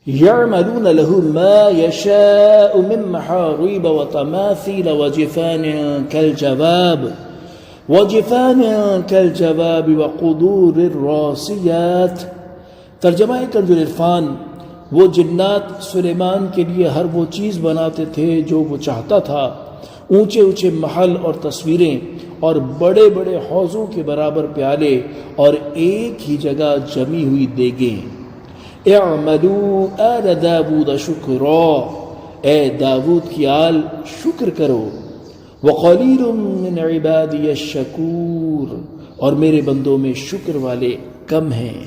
يعملون له ما يشاء من محاريب وتماثيل وجفان كالجواب وقدور الراسيات۔ ترجمہ کنز العرفان، وہ جنات سلیمان کے لیے ہر وہ چیز بناتے تھے جو وہ چاہتا تھا، اونچے اونچے محل اور تصویریں اور بڑے بڑے حوضوں کے برابر پیالے اور ایک ہی جگہ جمی ہوئی دیگیں۔ اعملوا آل داود شکرا، اے داود کی آل شکر کرو، وقلیل من عبادی الشکور، اور میرے بندوں میں شکر والے کم ہیں۔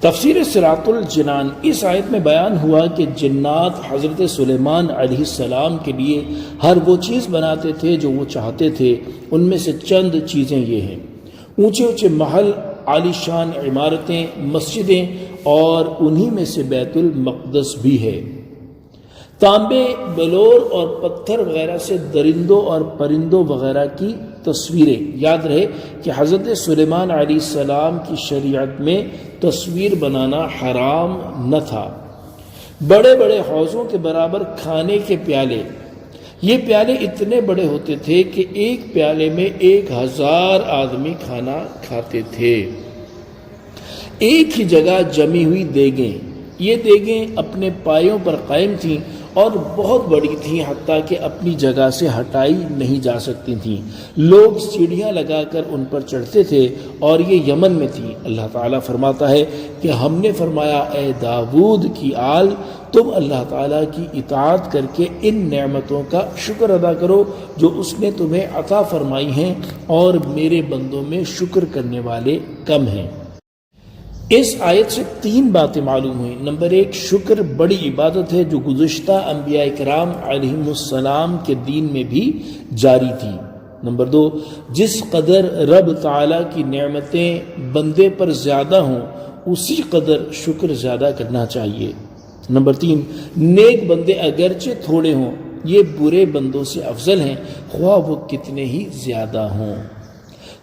تفسیر صراط الجنان۔ اس آیت میں بیان ہوا کہ جنات حضرت سلیمان علیہ السلام کے لیے ہر وہ چیز بناتے تھے جو وہ چاہتے تھے۔ ان میں سے چند چیزیں یہ ہیں: اونچے اونچے محل، عالی شان عمارتیں، مسجدیں، اور انہی میں سے بیت المقدس بھی ہے۔ تانبے، بلور اور پتھر وغیرہ سے درندوں اور پرندوں وغیرہ کی تصویریں۔ یاد رہے کہ حضرت سلیمان علیہ السلام کی شریعت میں تصویر بنانا حرام نہ تھا۔ بڑے بڑے حوضوں کے برابر کھانے کے پیالے، یہ پیالے اتنے بڑے ہوتے تھے کہ ایک پیالے میں 1000 آدمی کھانا کھاتے تھے۔ ایک ہی جگہ جمی ہوئی دیگیں، یہ دیگیں اپنے پایوں پر قائم تھیں اور بہت بڑی تھیں، حتیٰ کہ اپنی جگہ سے ہٹائی نہیں جا سکتی تھیں۔ لوگ سیڑھیاں لگا کر ان پر چڑھتے تھے، اور یہ یمن میں تھی۔ اللہ تعالیٰ فرماتا ہے کہ ہم نے فرمایا اے داود کی آل، تم اللہ تعالیٰ کی اطاعت کر کے ان نعمتوں کا شکر ادا کرو جو اس نے تمہیں عطا فرمائی ہیں، اور میرے بندوں میں شکر کرنے والے کم ہیں۔ اس آیت سے 3 باتیں معلوم ہوئیں۔ نمبر 1، شکر بڑی عبادت ہے جو گزشتہ انبیاء کرام علیہم السلام کے دین میں بھی جاری تھی۔ نمبر 2، جس قدر رب تعالیٰ کی نعمتیں بندے پر زیادہ ہوں اسی قدر شکر زیادہ کرنا چاہیے۔ نمبر 3، نیک بندے اگرچہ تھوڑے ہوں یہ برے بندوں سے افضل ہیں، خواہ وہ کتنے ہی زیادہ ہوں۔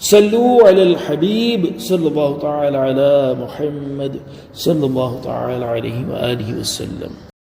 صلو علی الحبیب صلی اللہ تعالی علی محمد صلی اللہ تعالی علیہ وآلہ وسلم۔